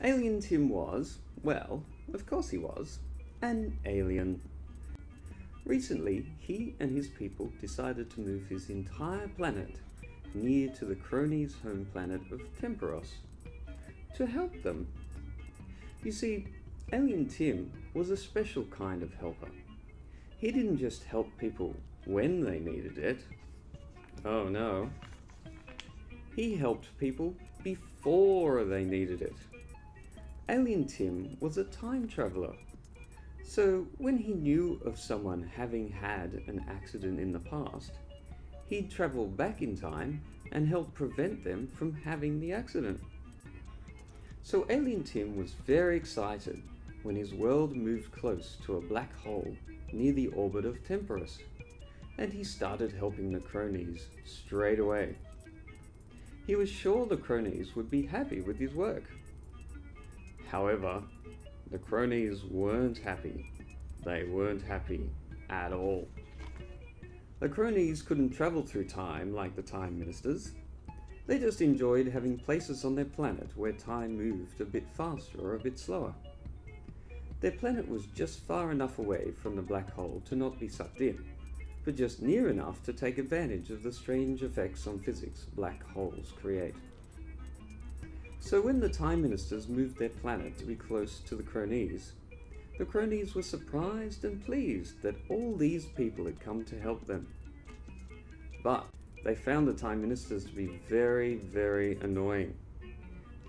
Alien Tim was, well, of course he was, an alien. Recently, he and his people decided to move his entire planet near to the Chronese home planet of Temperos to help them. You see, Alien Tim was a special kind of helper. He didn't just help people when they needed it. Oh no. He helped people before they needed it. Alien Tim was a time traveler. So when he knew of someone having had an accident in the past, he'd travel back in time and help prevent them from having the accident. So Alien Tim was very excited when his world moved close to a black hole near the orbit of Temperos, and he started helping the Chrones straight away. He was sure the Chrones would be happy with his work. However, the Chrones weren't happy. They weren't happy at all. The Chrones couldn't travel through time like the Time Ministers. They just enjoyed having places on their planet where time moved a bit faster or a bit slower. Their planet was just far enough away from the black hole to not be sucked in, but just near enough to take advantage of the strange effects on physics black holes create. So when the Time Ministers moved their planet to be close to the Chrones were surprised and pleased that all these people had come to help them. But they found the Time Ministers to be very, very annoying.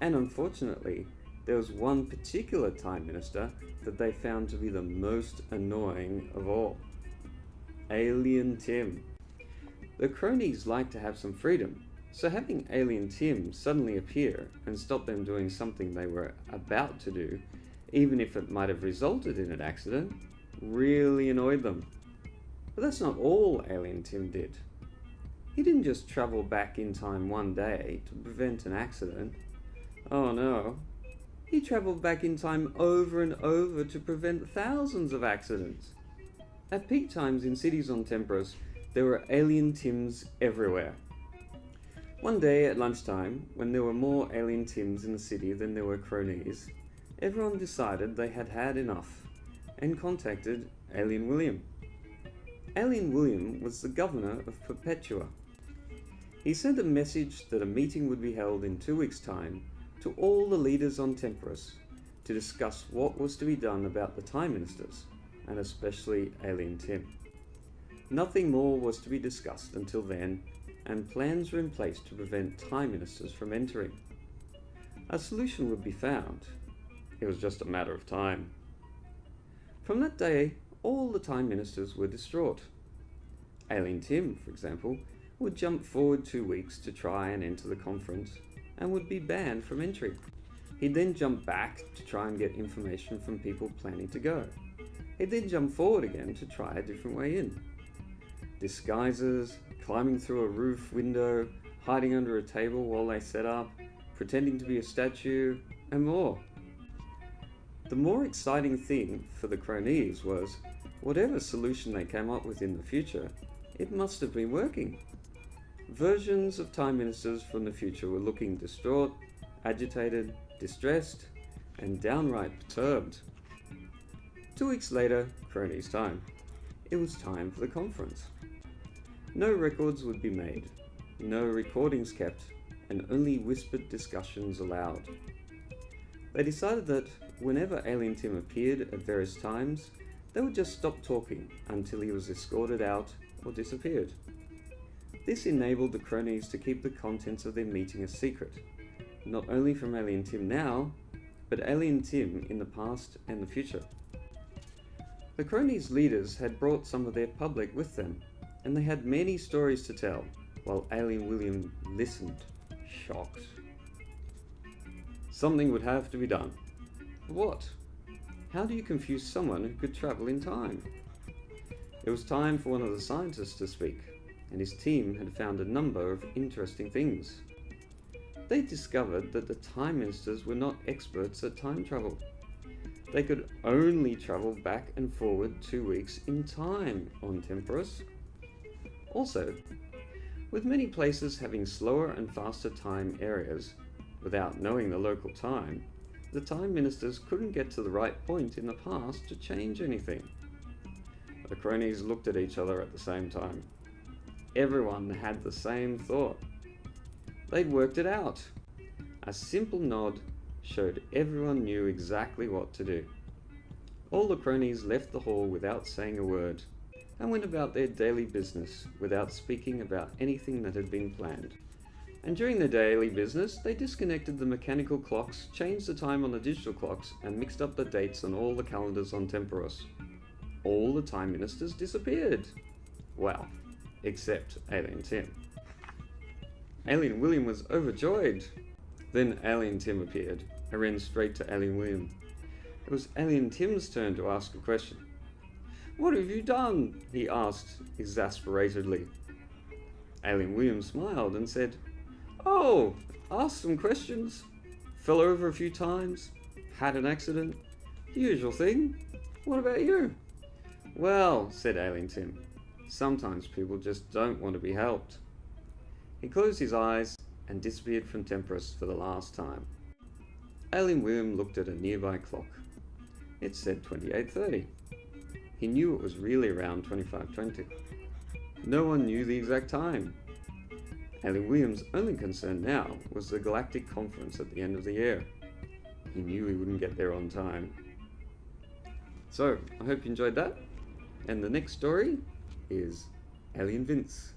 And unfortunately, there was one particular Time Minister that they found to be the most annoying of all. Alien Tim. The Chrones liked to have some freedom, so having Alien Tim suddenly appear and stop them doing something they were about to do, even if it might have resulted in an accident, really annoyed them. But that's not all Alien Tim did. He didn't just travel back in time one day to prevent an accident. Oh no. He travelled back in time over and over to prevent thousands of accidents. At peak times in cities on Temperos, there were Alien Tims everywhere. One day at lunchtime, when there were more Alien Tims in the city than there were Chrones, everyone decided they had had enough and contacted Alien William. Alien William was the governor of Perpetua. He sent a message that a meeting would be held in 2 weeks' time to all the leaders on Temperos to discuss what was to be done about the Time Ministers, and especially Alien Tim. Nothing more was to be discussed until then, and plans were in place to prevent Time Ministers from entering. A solution would be found. It was just a matter of time. From that day, all the Time Ministers were distraught. Alien Tim, for example, would jump forward 2 weeks to try and enter the conference and would be banned from entry. He'd then jump back to try and get information from people planning to go. He'd then jump forward again to try a different way in. Disguises, climbing through a roof window, hiding under a table while they set up, pretending to be a statue, and more. The more exciting thing for the Chrones was, whatever solution they came up with in the future, it must have been working. Versions of Time Ministers from the future were looking distraught, agitated, distressed, and downright perturbed. 2 weeks later, Chrones time. It was time for the conference. No records would be made, no recordings kept, and only whispered discussions allowed. They decided that whenever Alien Tim appeared at various times, they would just stop talking until he was escorted out or disappeared. This enabled the Chrones to keep the contents of their meeting a secret, not only from Alien Tim now, but Alien Tim in the past and the future. The Chrones leaders had brought some of their public with them, and they had many stories to tell, while Alien William listened, shocked. Something would have to be done. What? How do you confuse someone who could travel in time? It was time for one of the scientists to speak, and his team had found a number of interesting things. They discovered that the Time Ministers were not experts at time travel. They could only travel back and forward 2 weeks in time on Temperos. Also, with many places having slower and faster time areas, without knowing the local time, the Time Ministers couldn't get to the right point in the past to change anything. The cronies looked at each other at the same time. Everyone had the same thought. They'd worked it out. A simple nod showed everyone knew exactly what to do. All the cronies left the hall without saying a word, and went about their daily business without speaking about anything that had been planned. And during their daily business, they disconnected the mechanical clocks, changed the time on the digital clocks, and mixed up the dates on all the calendars on Temperos. All the Time Ministers disappeared. Well, except Alien Tim. Alien William was overjoyed. Then Alien Tim appeared and ran straight to Alien William. It was Alien Tim's turn to ask a question. "What have you done?" he asked exasperatedly. Alien William smiled and said, "Oh, asked some questions. Fell over a few times. Had an accident. The usual thing. What about you?" "Well," said Alien Tim, "sometimes people just don't want to be helped." He closed his eyes and disappeared from Temperos for the last time. Alien William looked at a nearby clock. It said 28:30. He knew it was really around 25:20. No one knew the exact time. Alien William's only concern now was the Galactic Conference at the end of the year. He knew he wouldn't get there on time. So, I hope you enjoyed that. And the next story is Alien Vince.